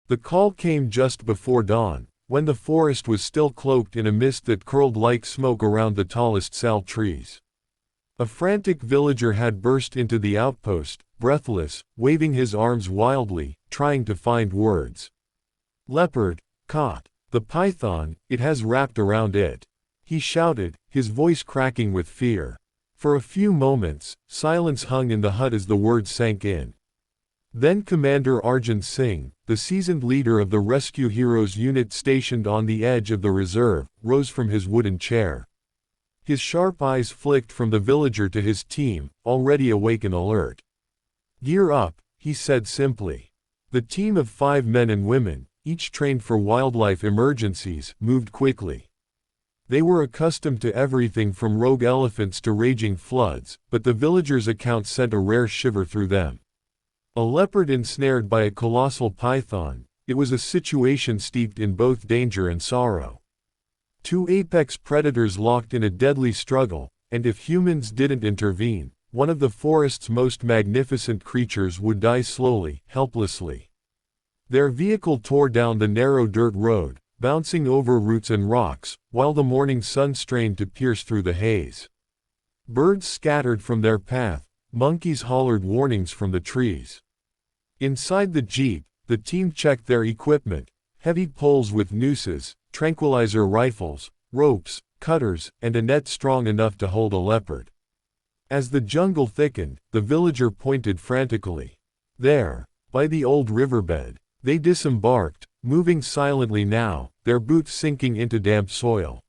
The call came just before dawn, when the forest was still cloaked in a mist that curled like smoke around the tallest sal trees. A frantic villager had burst into the outpost, breathless, waving his arms wildly, trying to find words. "Leopard, caught. The python, it has wrapped around it," he shouted, his voice cracking with fear. For a few moments, silence hung in the hut as the words sank in. Then Commander Arjun Singh, the seasoned leader of the Rescue Heroes unit stationed on the edge of the reserve, rose from his wooden chair. His sharp eyes flicked from the villager to his team, already awake and alert. "Gear up," he said simply. The team of 5 men and women, each trained for wildlife emergencies, moved quickly. They were accustomed to everything from rogue elephants to raging floods, but the villagers' account sent a rare shiver through them. A leopard ensnared by a colossal python, it was a situation steeped in both danger and sorrow. 2 apex predators locked in a deadly struggle, and if humans didn't intervene, one of the forest's most magnificent creatures would die slowly, helplessly. Their vehicle tore down the narrow dirt road, bouncing over roots and rocks, while the morning sun strained to pierce through the haze. Birds scattered from their path, monkeys hollered warnings from the trees. Inside the jeep, the team checked their equipment: heavy poles with nooses, tranquilizer rifles, ropes, cutters, and a net strong enough to hold a leopard. As the jungle thickened, the villager pointed frantically. There, by the old riverbed, they disembarked, moving silently now, their boots sinking into damp soil.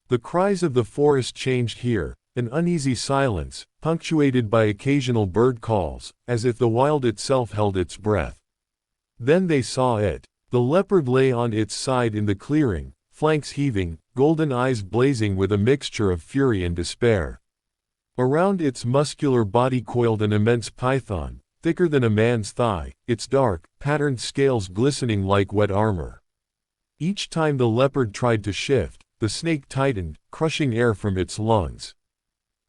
The cries of the forest changed here, an uneasy silence, punctuated by occasional bird calls, as if the wild itself held its breath. Then they saw it. The leopard lay on its side in the clearing, flanks heaving, golden eyes blazing with a mixture of fury and despair. Around its muscular body coiled an immense python, thicker than a man's thigh, its dark, patterned scales glistening like wet armor. Each time the leopard tried to shift, the snake tightened, crushing air from its lungs.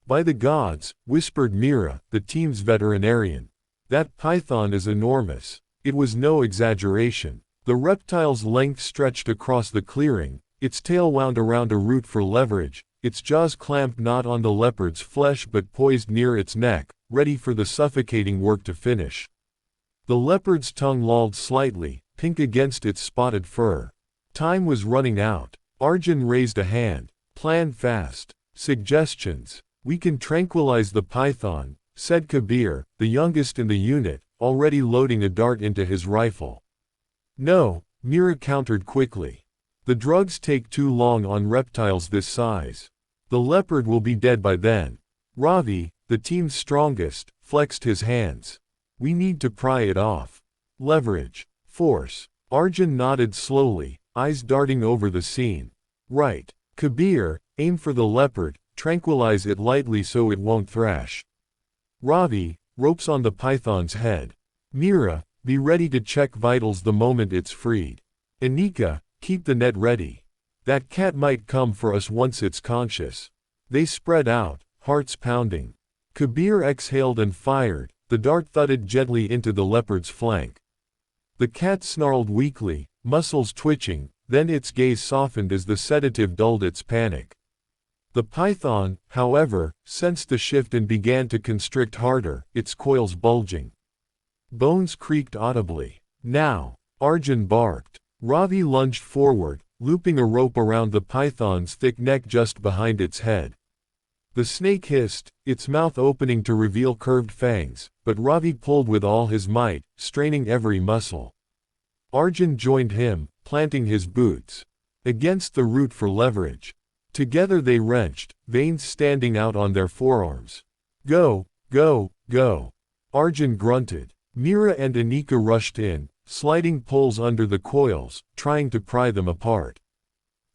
"By the gods," whispered Mira, the team's veterinarian, "that python is enormous." It was no exaggeration. The reptile's length stretched across the clearing, its tail wound around a root for leverage, its jaws clamped not on the leopard's flesh but poised near its neck, ready for the suffocating work to finish. The leopard's tongue lolled slightly, pink against its spotted fur. Time was running out. Arjun raised a hand. "Plan fast. Suggestions." "We can tranquilize the python," said Kabir, the youngest in the unit, already loading a dart into his rifle. "No," Mira countered quickly. "The drugs take too long on reptiles this size. The leopard will be dead by then." Ravi, the team's strongest, flexed his hands. "We need to pry it off. Leverage. Force." Arjun nodded slowly, eyes darting over the scene. "Right. Kabir, aim for the leopard, tranquilize it lightly so it won't thrash. Ravi, ropes on the python's head. Mira, be ready to check vitals the moment it's freed. Anika, keep the net ready. That cat might come for us once it's conscious." They spread out, hearts pounding. Kabir exhaled and fired, the dart thudded gently into the leopard's flank. The cat snarled weakly, muscles twitching, then its gaze softened as the sedative dulled its panic. The python, however, sensed the shift and began to constrict harder, its coils bulging. Bones creaked audibly. "Now!" Arjun barked. Ravi lunged forward, looping a rope around the python's thick neck just behind its head. The snake hissed, its mouth opening to reveal curved fangs, but Ravi pulled with all his might, straining every muscle. Arjun joined him, planting his boots against the root for leverage. Together they wrenched, veins standing out on their forearms. "Go, go, go!" Arjun grunted. Mira and Anika rushed in, sliding poles under the coils, trying to pry them apart.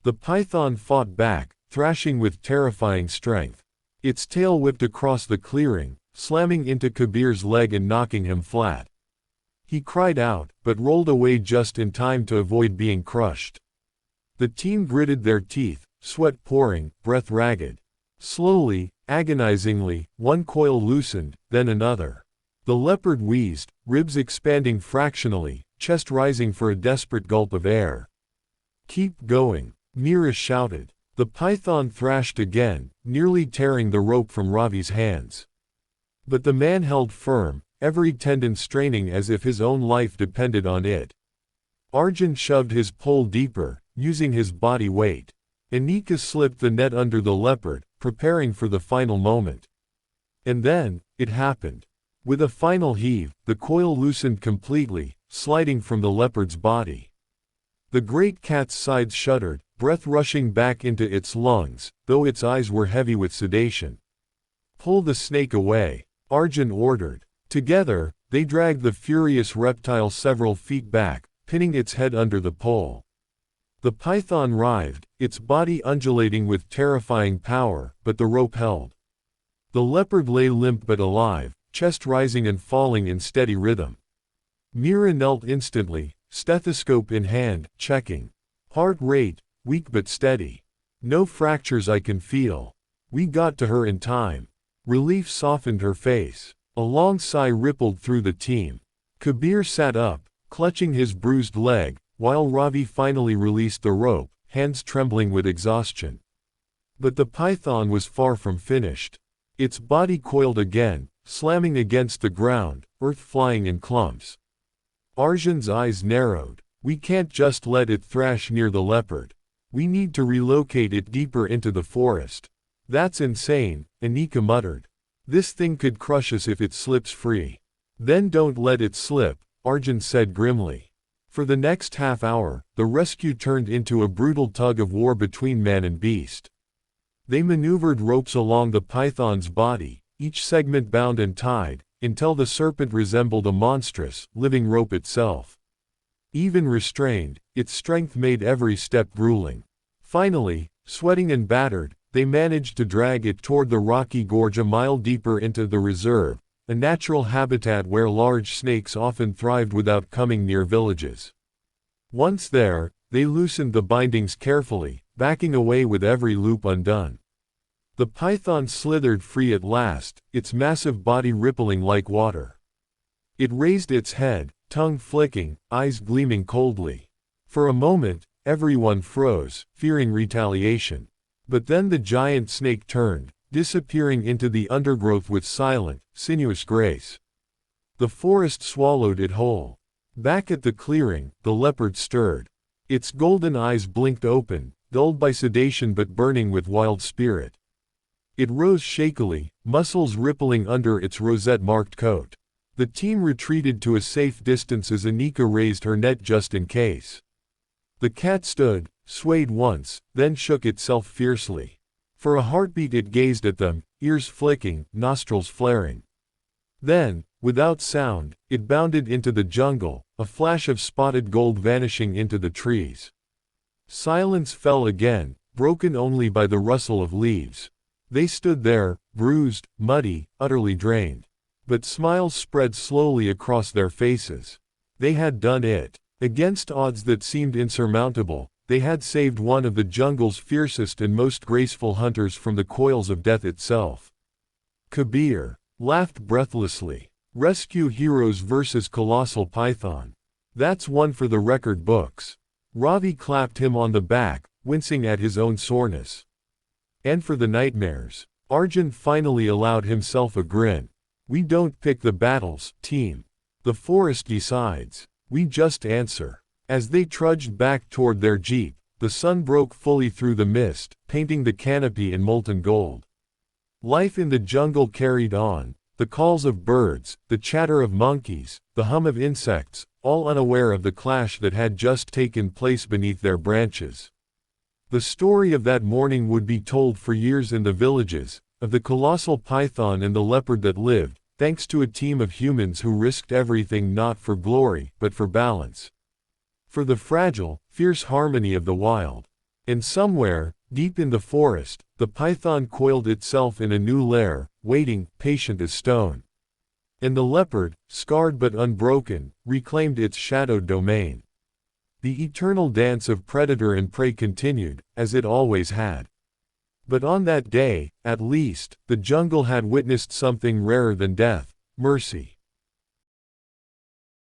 The python fought back, thrashing with terrifying strength. Its tail whipped across the clearing, slamming into Kabir's leg and knocking him flat. He cried out, but rolled away just in time to avoid being crushed. The team gritted their teeth, sweat pouring, breath ragged. Slowly, agonizingly, one coil loosened, then another. The leopard wheezed, ribs expanding fractionally, chest rising for a desperate gulp of air. "Keep going," Mira shouted. The python thrashed again, nearly tearing the rope from Ravi's hands. But the man held firm, every tendon straining as if his own life depended on it. Arjun shoved his pole deeper, using his body weight. Anika slipped the net under the leopard, preparing for the final moment. And then, it happened. With a final heave, the coil loosened completely, sliding from the leopard's body. The great cat's sides shuddered, breath rushing back into its lungs, though its eyes were heavy with sedation. "Pull the snake away," Arjun ordered. Together, they dragged the furious reptile several feet back, pinning its head under the pole. The python writhed, its body undulating with terrifying power, but the rope held. The leopard lay limp but alive, chest rising and falling in steady rhythm. Mira knelt instantly, stethoscope in hand, checking. "Heart rate, weak but steady. No fractures I can feel. We got to her in time." Relief softened her face. A long sigh rippled through the team. Kabir sat up, clutching his bruised leg, while Ravi finally released the rope, hands trembling with exhaustion. But the python was far from finished. Its body coiled again, slamming against the ground, earth flying in clumps. Arjun's eyes narrowed. "We can't just let it thrash near the leopard. We need to relocate it deeper into the forest." "That's insane," Anika muttered. "This thing could crush us if it slips free." "Then don't let it slip," Arjun said grimly. For the next half hour, the rescue turned into a brutal tug-of-war between man and beast. They maneuvered ropes along the python's body, each segment bound and tied, until the serpent resembled a monstrous, living rope itself. Even restrained, its strength made every step grueling. Finally, sweating and battered, they managed to drag it toward the rocky gorge a mile deeper into the reserve, a natural habitat where large snakes often thrived without coming near villages. Once there, they loosened the bindings carefully, backing away with every loop undone. The python slithered free at last, its massive body rippling like water. It raised its head, tongue flicking, eyes gleaming coldly. For a moment, everyone froze, fearing retaliation. But then the giant snake turned, disappearing into the undergrowth with silent, sinuous grace. The forest swallowed it whole. Back at the clearing, the leopard stirred. Its golden eyes blinked open, dulled by sedation but burning with wild spirit. It rose shakily, muscles rippling under its rosette-marked coat. The team retreated to a safe distance as Anika raised her net just in case. The cat stood, swayed once, then shook itself fiercely. For a heartbeat it gazed at them, ears flicking, nostrils flaring. Then, without sound, it bounded into the jungle, a flash of spotted gold vanishing into the trees. Silence fell again, broken only by the rustle of leaves. They stood there, bruised, muddy, utterly drained. But smiles spread slowly across their faces. They had done it. Against odds that seemed insurmountable, they had saved one of the jungle's fiercest and most graceful hunters from the coils of death itself. Kabir laughed breathlessly. "Rescue heroes versus colossal python. That's one for the record books." Ravi clapped him on the back, wincing at his own soreness. "And for the nightmares." Arjun finally allowed himself a grin. "We don't pick the battles, team. The forest decides. We just answer." As they trudged back toward their jeep, the sun broke fully through the mist, painting the canopy in molten gold. Life in the jungle carried on, the calls of birds, the chatter of monkeys, the hum of insects, all unaware of the clash that had just taken place beneath their branches. The story of that morning would be told for years in the villages, of the colossal python and the leopard that lived, thanks to a team of humans who risked everything not for glory, but for balance. For the fragile, fierce harmony of the wild. And somewhere, deep in the forest, the python coiled itself in a new lair, waiting, patient as stone. And the leopard, scarred but unbroken, reclaimed its shadowed domain. The eternal dance of predator and prey continued, as it always had. But on that day, at least, the jungle had witnessed something rarer than death: mercy.